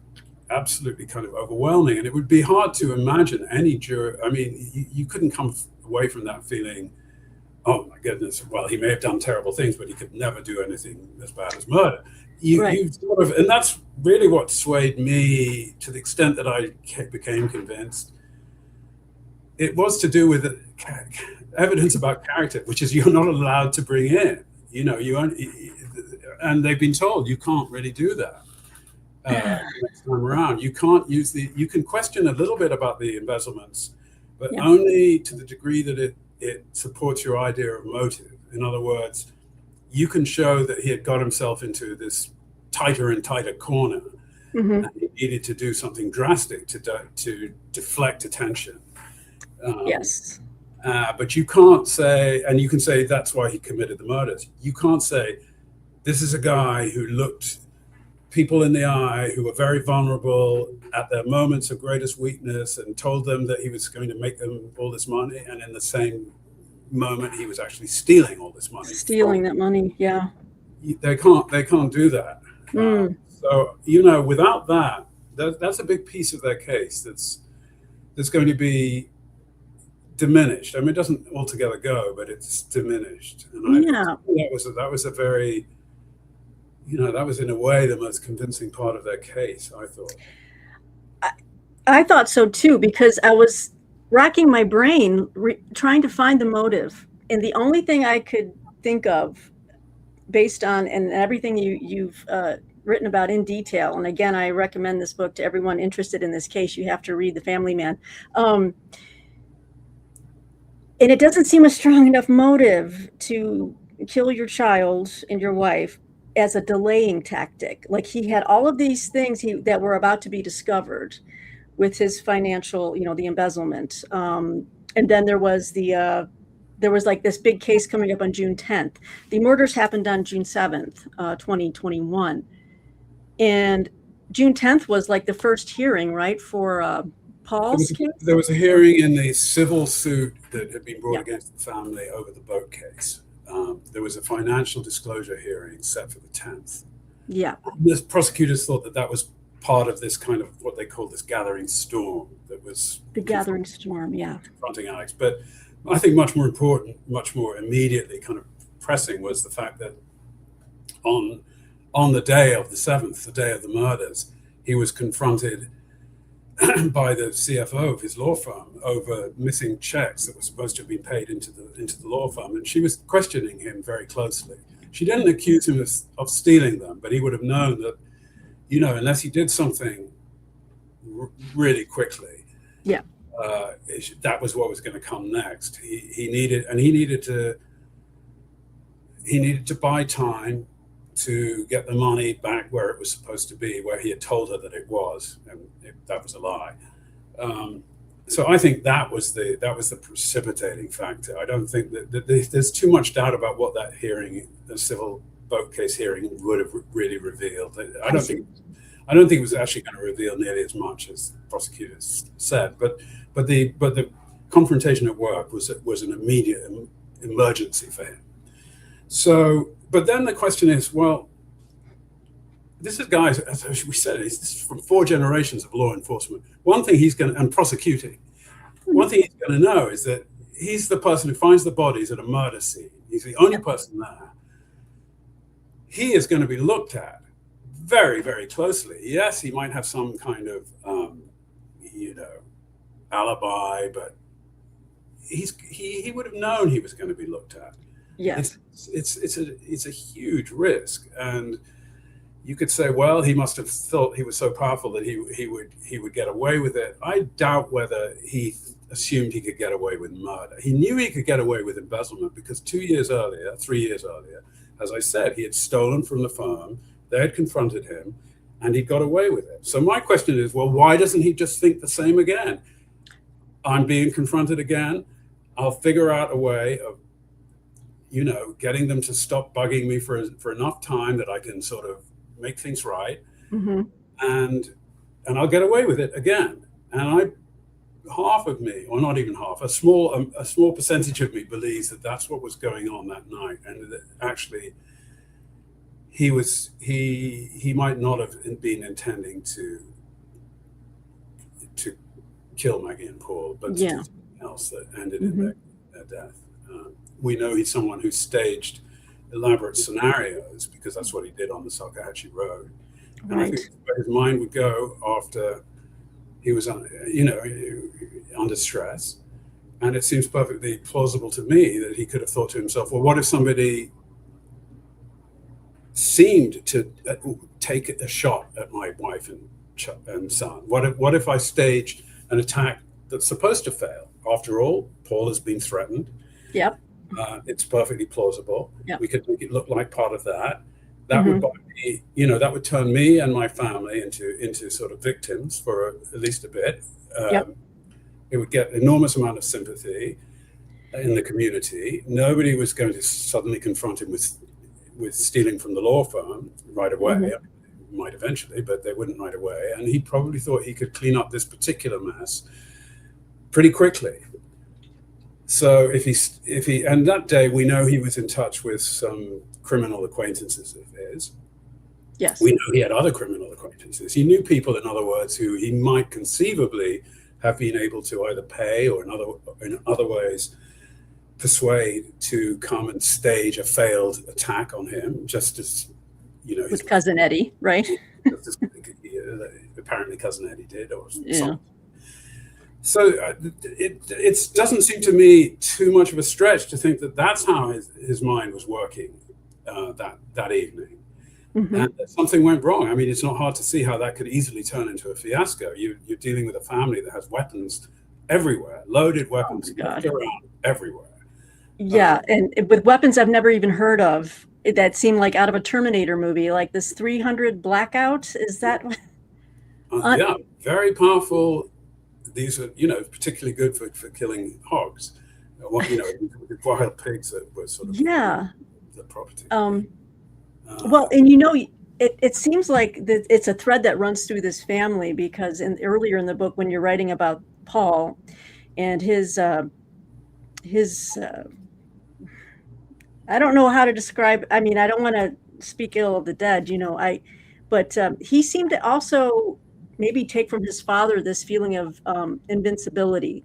absolutely kind of overwhelming, and it would be hard to imagine any juror. I mean, you couldn't come away from that feeling, oh my goodness, well, he may have done terrible things, but he could never do anything as bad as murder. You sort of, and that's really what swayed me to the extent that I became convinced. It was to do with evidence about character, which is you're not allowed to bring in. You know, and they've been told you can't really do that. Next time around, you can't use you can question a little bit about the embezzlements, but only to the degree that it supports your idea of motive. In other words, you can show that he had got himself into this tighter and tighter corner, and he needed to do something drastic to deflect attention. But you can't say, and you can say that's why he committed the murders. You can't say this is a guy who looked people in the eye, who were very vulnerable at their moments of greatest weakness, and told them that he was going to make them all this money, and in the same moment he was actually stealing all this money. Stealing that money, They can't do that. So, you know, without that's a big piece of their case that's going to be diminished. I mean, it doesn't altogether go, but it's diminished. And that was a very, you know, that was in a way the most convincing part of their case, I thought. I thought so too, because I was racking my brain trying to find the motive, and the only thing I could think of, based on and everything you've written about in detail, and again, I recommend this book to everyone interested in this case. You have to read The Family Man. And it doesn't seem a strong enough motive to kill your child and your wife as a delaying tactic. Like, he had all of these things that were about to be discovered with his financial, you know, the embezzlement. And then there was like this big case coming up on June 10th. The murders happened on June 7th, 2021. And June 10th was like the first hearing, right, for Paul's case? There was a hearing in the civil suit that had been brought against the family over the boat case. There was a financial disclosure hearing set for the 10th. The prosecutors thought that was part of this kind of what they call this gathering storm that was the gathering storm, confronting Alex. But I think much more important, much more immediately kind of pressing was the fact that on on the day of the 7th, the day of the murders, he was confronted by the CFO of his law firm over missing checks that were supposed to have been paid into the law firm, and she was questioning him very closely. She didn't accuse him of stealing them, but he would have known that, unless he did something really quickly, Yeah. that was what was going to come next. He needed to buy time to get the money back where it was supposed to be, where he had told her that it was, and that was a lie. So I think that was the precipitating factor. I don't think that there's too much doubt about what that hearing, the civil boat case hearing, would have really revealed. I don't think it was actually going to reveal nearly as much as prosecutors said. But the confrontation at work was an immediate emergency for him. So, but then the question is, well, this is guys, as we said, this is from 4 generations of law enforcement. One thing and prosecuting, one thing he's going to know is that he's the person who finds the bodies at a murder scene. He's the only person there. He is going to be looked at very, very closely. Yes, he might have some kind of, alibi, but he would have known he was going to be looked at. Yes. It's a huge risk, and you could say, well, he must have thought he was so powerful that he would get away with it. I doubt whether he assumed he could get away with murder. He knew he could get away with embezzlement because 3 years earlier, as I said, he had stolen from the firm. They had confronted him, and he got away with it. So my question is, well, why doesn't he just think the same again? I'm being confronted again. I'll figure out a way of, getting them to stop bugging me for enough time that I can sort of make things right, and I'll get away with it again. And half of me, or not even half, a small percentage of me believes that that's what was going on that night, and that actually he might not have been intending to kill Maggie and Paul, but something else that ended in their death. We know he's someone who staged elaborate scenarios because that's what he did on the Salkehatchie Road. And I think where his mind would go after he was under stress. And it seems perfectly plausible to me that he could have thought to himself, well, what if somebody seemed to take a shot at my wife and son? What if I staged an attack that's supposed to fail? After all, Paul has been threatened. Yep. It's perfectly plausible. Yep. We could make it look like part of that. That would buy me, that would turn me and my family into sort of victims for at least a bit. It would get an enormous amount of sympathy in the community. Nobody was going to suddenly confront him with stealing from the law firm right away. Might eventually, but they wouldn't right away. And he probably thought he could clean up this particular mess pretty quickly. So if he, and that day we know he was in touch with some criminal acquaintances of his. Yes. We know he had other criminal acquaintances. He knew people, in other words, who he might conceivably have been able to either pay or in other ways persuade to come and stage a failed attack on him, just as with Cousin Eddie, right? Just as, apparently Cousin Eddie did, or something. So it doesn't seem to me too much of a stretch to think that that's how his mind was working that evening. And that something went wrong. I mean, it's not hard to see how that could easily turn into a fiasco. You're dealing with a family that has weapons everywhere, loaded weapons around everywhere. Yeah, and with weapons I've never even heard of that seem like out of a Terminator movie, like this 300 blackout. Is that? Yeah, very powerful. These are, particularly good for killing hogs. Wild pigs that were sort of the property. Well, and it seems like it's a thread that runs through this family, because earlier in the book, when you're writing about Paul and his I don't know how to describe. I mean, I don't want to speak ill of the dead, but he seemed to also maybe take from his father this feeling of invincibility,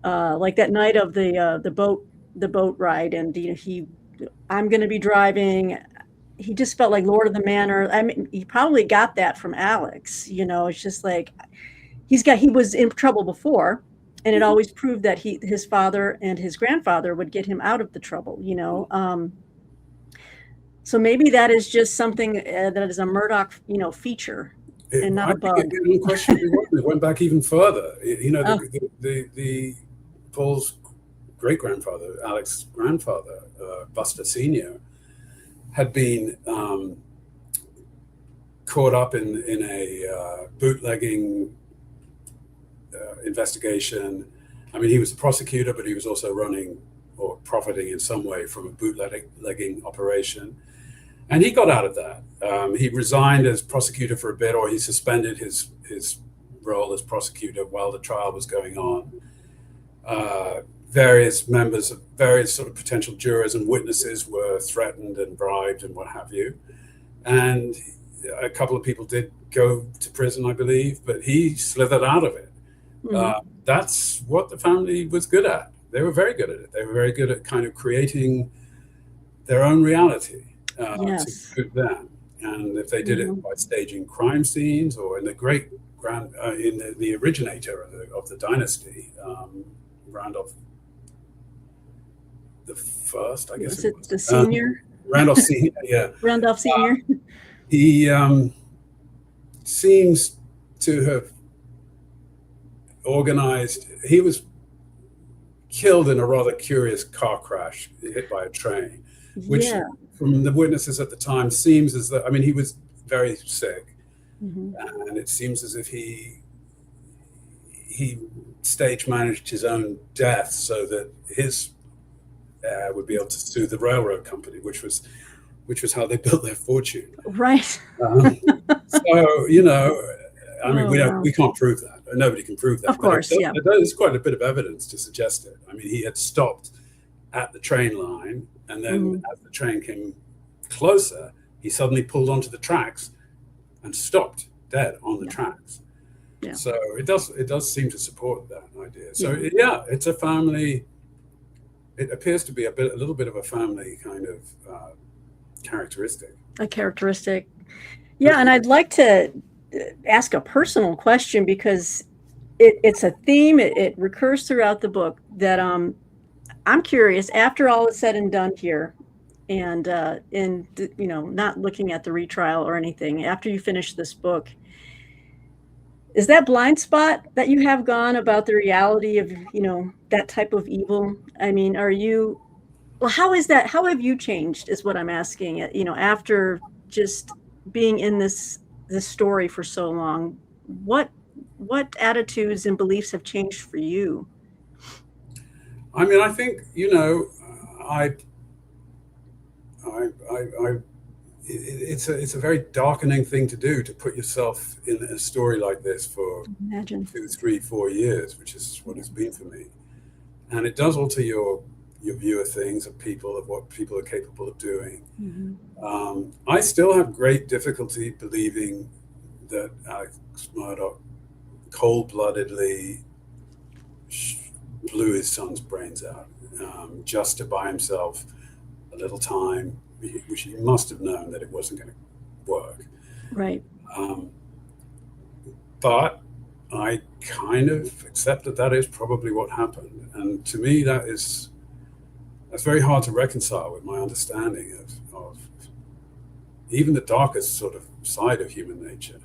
like that night of the boat ride, and I'm going to be driving, he just felt like Lord of the Manor. I mean, he probably got that from Alex. It's just like he was in trouble before, and it always proved that his father and his grandfather would get him out of the trouble. So maybe that is just something that is a Murdaugh, feature, and not I a bug. think it unquestionably was. It went back even further. The Paul's great grandfather, Alex's grandfather, Buster Senior, had been caught up in a bootlegging investigation. I mean, he was the prosecutor, but he was also running or profiting in some way from a bootlegging operation. And he got out of that. He resigned as prosecutor for a bit, or he suspended his role as prosecutor while the trial was going on. Various members of various sort of potential jurors and witnesses were threatened and bribed and what have you. And a couple of people did go to prison, I believe, but he slithered out of it. Mm-hmm. That's what the family was good at. They were very good at it. They were very good at kind of creating their own reality to suit them. And if they did it by staging crime scenes, or in the the originator of the dynasty, Randolph the First, I guess. Was it the senior? Randolph Senior, yeah. Randolph Senior. He seems to have organized. He was killed in a rather curious car crash, hit by a train, which from the witnesses at the time seems as though, I mean, he was very sick, and it seems as if he stage managed his own death so that his heir would be able to sue the railroad company, which was how they built their fortune. Right. So, I mean, we can't prove that. Nobody can prove that. Of course, There's quite a bit of evidence to suggest it. I mean, he had stopped at the train line, and then as the train came closer, he suddenly pulled onto the tracks and stopped dead on the tracks. Yeah. So it does seem to support that idea. So it's a family. It appears to be a little bit of a family kind of characteristic. A characteristic. Yeah, and I'd like to ask a personal question, because it's a theme. It recurs throughout the book that I'm curious, after all is said and done here, and not looking at the retrial or anything, after you finish this book, is that blind spot that you have gone about the reality of that type of evil? I mean, how is that? How have you changed is what I'm asking. After just being in this story for so long, what attitudes and beliefs have changed for you? I mean, I think, it's a very darkening thing to do, to put yourself in a story like this for 2, 3, 4 years, which is what it's been for me. And it does alter your view of things, of people, of what people are capable of doing. I still have great difficulty believing that Alex Murdaugh cold-bloodedly blew his son's brains out just to buy himself a little time, which he must have known that it wasn't going to work. Right. But I kind of accept that is probably what happened. And to me, that's very hard to reconcile with my understanding of even the darkest sort of side of human nature.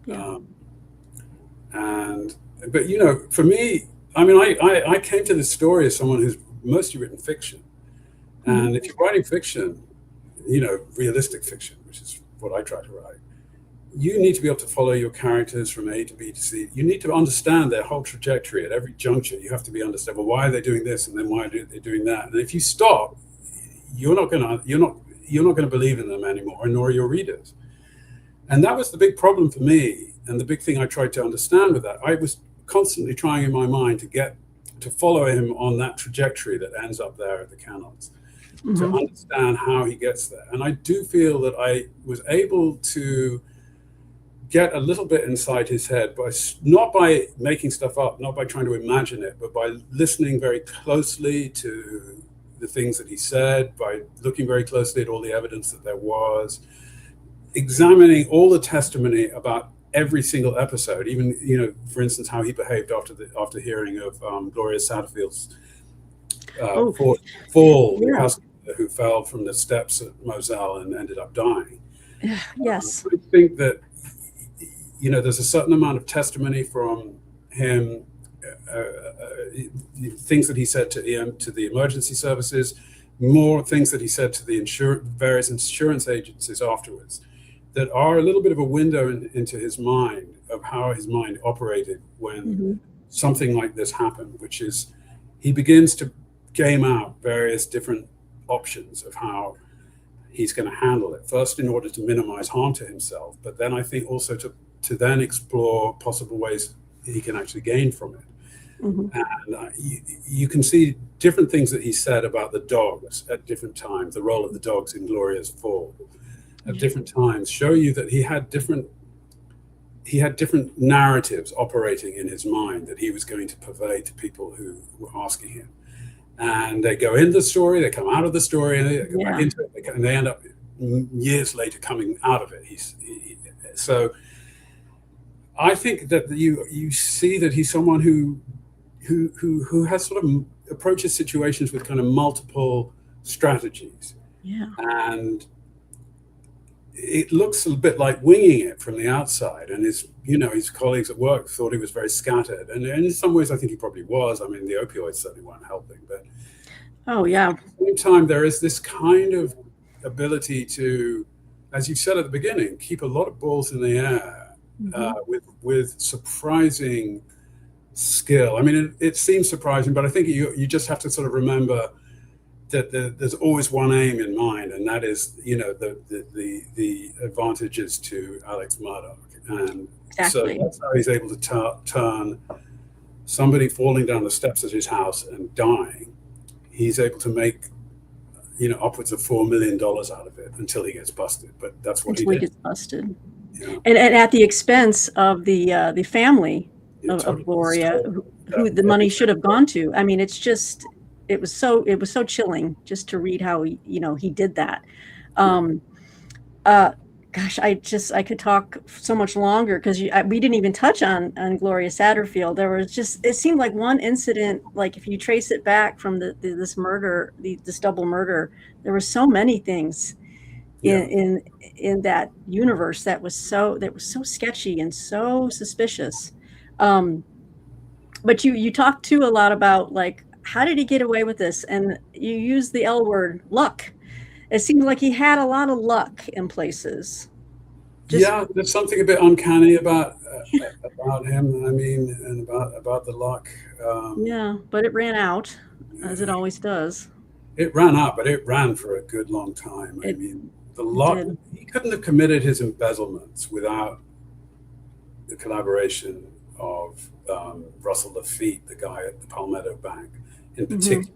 Yeah. But for me, I mean, I came to this story as someone who's mostly written fiction. And if you're writing fiction, realistic fiction, which is what I try to write, you need to be able to follow your characters from A to B to C. You need to understand their whole trajectory at every juncture. You have to understand, well, why are they doing this, and then why are they doing that? And if you stop, you're not going to believe in them anymore, nor are your readers. And that was the big problem for me, and the big thing I tried to understand with that. I was constantly trying in my mind to follow him on that trajectory that ends up there at the kennels, to understand how he gets there. And I do feel that I was able to get a little bit inside his head, not by making stuff up, not by trying to imagine it, but by listening very closely to the things that he said, by looking very closely at all the evidence that there was, examining all the testimony about every single episode, even, for instance, how he behaved after hearing of Gloria Satterfield's fall, yeah. who fell from the steps at Moselle and ended up dying. Yes. I think that, there's a certain amount of testimony from him, things that he said to the emergency services, more things that he said to the various insurance agencies afterwards, that are a little bit of a window into his mind, of how his mind operated when something like this happened, which is he begins to game out various different options of how he's going to handle it. First, in order to minimize harm to himself, but then I think also to then explore possible ways he can actually gain from it. And you can see different things that he said about the dogs at different times, the role of the dogs in Gloria's fall at different times, show you that he had different narratives operating in his mind that he was going to purvey to people who were asking him. And they go into the story, they come out of the story, and they go back into it, and they end up years later coming out of it. So I think that you see that he's someone who has sort of approaches situations with kind of multiple strategies. And it looks a bit like winging it from the outside, and his colleagues at work thought he was very scattered, and in some ways I think he probably was. I mean, the opioids certainly weren't helping, but at the same time there is this kind of ability to, as you said at the beginning, keep a lot of balls in the air with surprising skill. I mean, it seems surprising, but I think you just have to sort of remember that there's always one aim in mind, and that is, the advantages to Alex Murdaugh. And so that's how he's able to turn somebody falling down the steps at his house and dying. He's able to make, upwards of $4 million out of it until he gets busted. But that's what he gets busted. And at the expense of the family of Gloria, who the money should have gone to. I mean, it was so chilling just to read how he did that. Gosh, I could talk so much longer, because we didn't even touch on Gloria Satterfield. There was it seemed like one incident, like if you trace it back from this murder, this double murder, there were so many things in that universe that was so sketchy and so suspicious. But you talked too a lot about, like, how did he get away with this? And you use the L word, luck. It seemed like he had a lot of luck in places. There's something a bit uncanny about him. I mean, and about the luck. But it ran out, as it always does. It ran out, but it ran for a good long time. I mean, the luck. He couldn't have committed his embezzlements without the collaboration of Russell Lafitte, the guy at the Palmetto Bank in particular.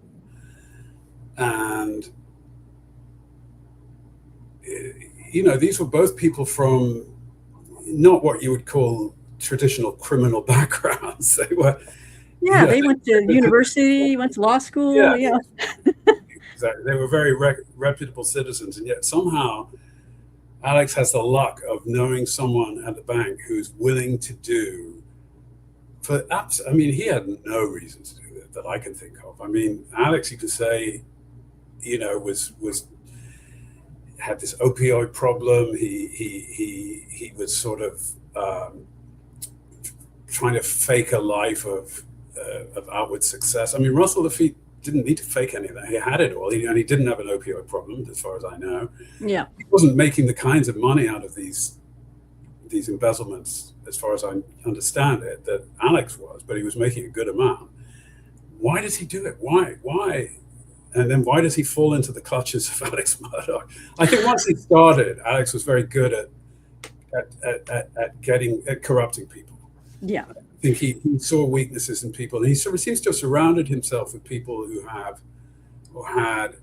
And these were both people from not what you would call traditional criminal backgrounds. They were they went to university, went to law school. Exactly. They were very reputable citizens, and yet somehow Alex has the luck of knowing someone at the bank who's willing to do he had no reason to do it that I can think of. I mean, Alex, you could say, had this opioid problem. He was sort of trying to fake a life of outward success. I mean, Russell Lafitte didn't need to fake any of that. He had it all, and he didn't have an opioid problem, as far as I know. He wasn't making the kinds of money out of these embezzlements, as far as I understand it, that Alex was, but he was making a good amount. Why does he do it? Why? And then why does he fall into the clutches of Alex Murdaugh? I think once he started, Alex was very good at corrupting people. I think he saw weaknesses in people, and he sort of seems to have surrounded himself with people who have or had,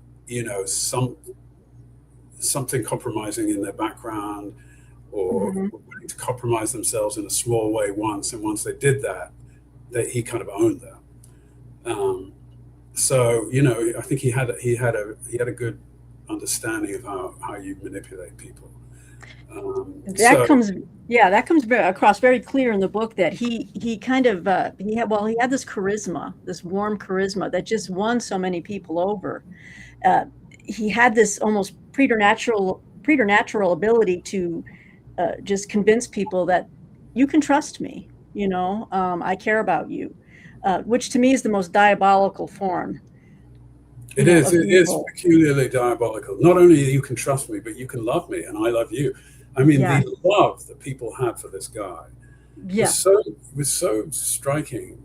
something compromising in their background, or were willing to compromise themselves in a small way once, and once they did that, he kind of owned them. So, you know, I think he had a good understanding of how you manipulate people. That comes, yeah, that comes across very clear in the book, that he kind of he had this charisma, this warm charisma that just won so many people over. Uh, he had this almost preternatural ability to just convince people that you can trust me. I care about you, which to me is the most diabolical form, It is. of It is evil. peculiarly diabolical. Not only you can trust me, but you can love me, and I love you. I mean, Yeah, the love that people had for this guy yeah. was so striking.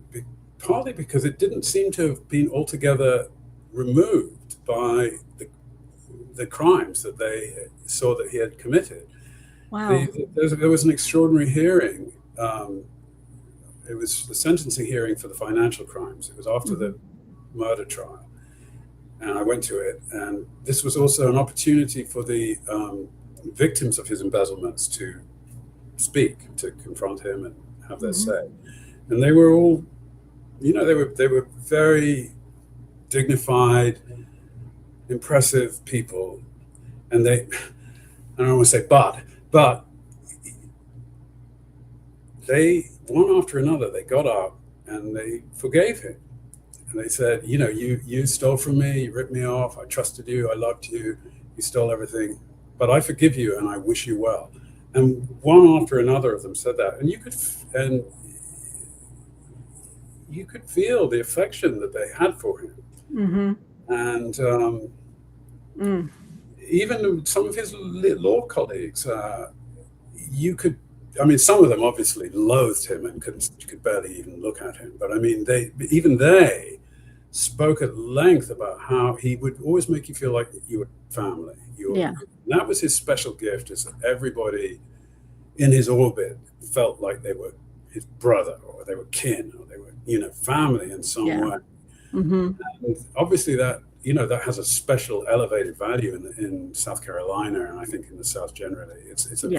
Partly because it didn't seem to have been altogether removed by the crimes that they saw that he had committed. Wow. There was an extraordinary hearing. It was the sentencing hearing for the financial crimes. It was after Hmm. the murder trial, and I went to it. And this was also an opportunity for the victims of his embezzlements to speak, to confront him and have their Hmm. say. And they were all, they were very dignified, impressive people. And I don't want to say but they, one after another, they got up and they forgave him. And they said, you stole from me, you ripped me off, I trusted you, I loved you, you stole everything, but I forgive you and I wish you well. And one after another of them said that, and you could feel the affection that they had for him. Hmm. And Mm. even some of his law colleagues, you could, I mean, some of them obviously loathed him and could barely even look at him. But I mean, they spoke at length about how he would always make you feel like you were family. Yeah. That was his special gift, is that everybody in his orbit felt like they were his brother, or they were kin, or they were, family in some Yeah. way. Hmm. And obviously that has a special elevated value in South Carolina, and I think in the South generally. Yes, It's a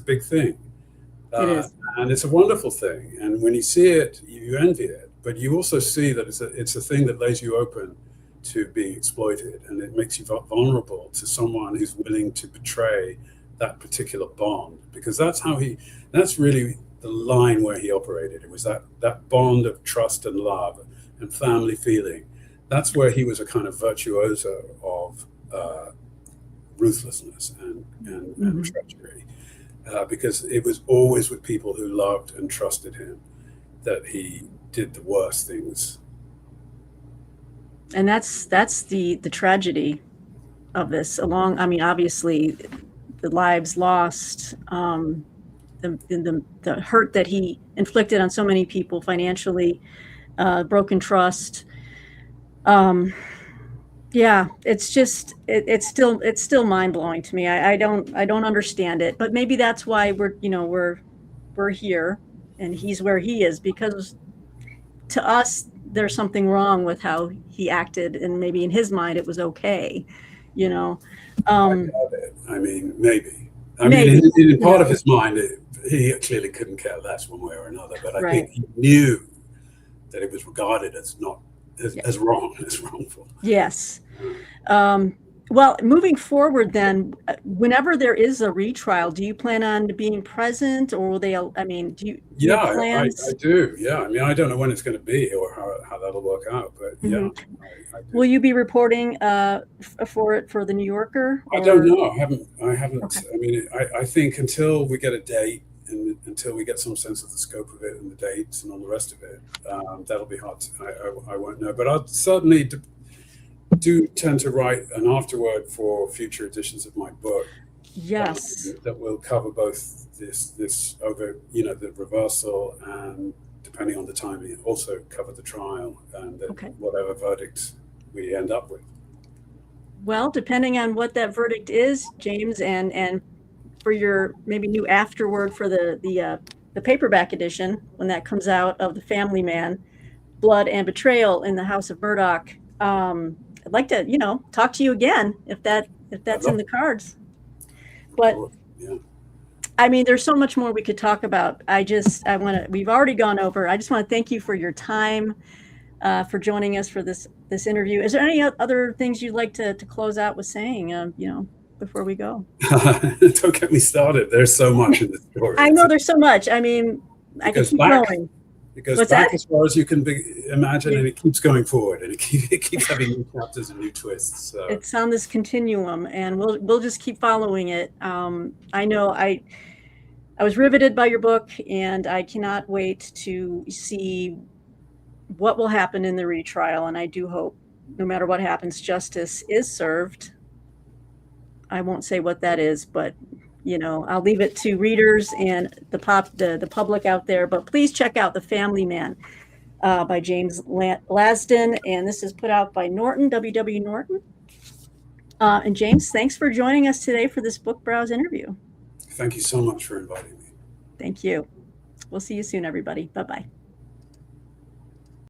big thing. it Uh, is. and it's a wonderful thing. And when you see it, you envy it. But you also see that it's a thing that lays you open to being exploited, and it makes you vulnerable to someone who's willing to betray that particular bond, because that's really the line where he operated. It was that bond of trust and love and family feeling. That's where he was a kind of virtuoso of ruthlessness and Hmm. treachery, because it was always with people who loved and trusted him that he did the worst things. And that's the tragedy of this. I mean, obviously, the lives lost, the hurt that he inflicted on so many people financially, broken trust. Um, yeah, it's still mind blowing to me. I don't understand it, but maybe that's why we're here, and he's where he is, because to us there's something wrong with how he acted, and maybe in his mind it was okay, you know. I Um, doubt it. I mean, maybe. I mean, maybe, in you part of know, his mind, he clearly couldn't care less one way or another. But I think right. he knew that it was regarded as not Yeah. as wrong, as wrongful. Yes. Um, well, moving forward then, whenever there is a retrial, do you plan on being present, or will they, I mean, do you Yeah, have I plans? do. Yeah, I mean, I don't know when it's going to be or how that'll work out, but yeah, Hmm. I Will do. you be reporting for the New Yorker, I don't or? know. I Okay. haven't. I mean, I think until we get a date and until we get some sense of the scope of it and the dates and all the rest of it, that'll be hard. I won't know, but I'll certainly do tend to write an afterword for future editions of my book, Yes. that will cover both this over, the reversal, and depending on the timing, also cover the trial and Okay. whatever verdict we end up with. Well, depending on what that verdict is, James, and for your maybe new afterword for the paperback edition when that comes out, of The Family Man, Blood and Betrayal in the House of Murdaugh. I'd like to, talk to you again if I'd that's in love the to. cards. Look But forward. Yeah. I mean, there's so much more we could talk about. I want to. We've already gone over. I just want to thank you for your time. for joining us for this interview. Is there any other things you'd like to close out with saying, before we go? Don't get me started. There's so much in the story. I know there's so much. I mean, I can keep going. It goes What's back that? as far as you can imagine, and it keeps going forward, and it keeps having new chapters and new twists. So. It's on this continuum, and we'll just keep following it. I know I was riveted by your book, and I cannot wait to see what will happen in the retrial. And I do hope, no matter what happens, justice is served. I won't say what that is, but I'll leave it to readers and the public out there. But please check out The Family Man by James Lasdun, and this is put out by Norton, WW Norton. And James, thanks for joining us today for this BookBrowse interview. Thank you so much for inviting me. Thank you. We'll see you soon, everybody. Bye-bye.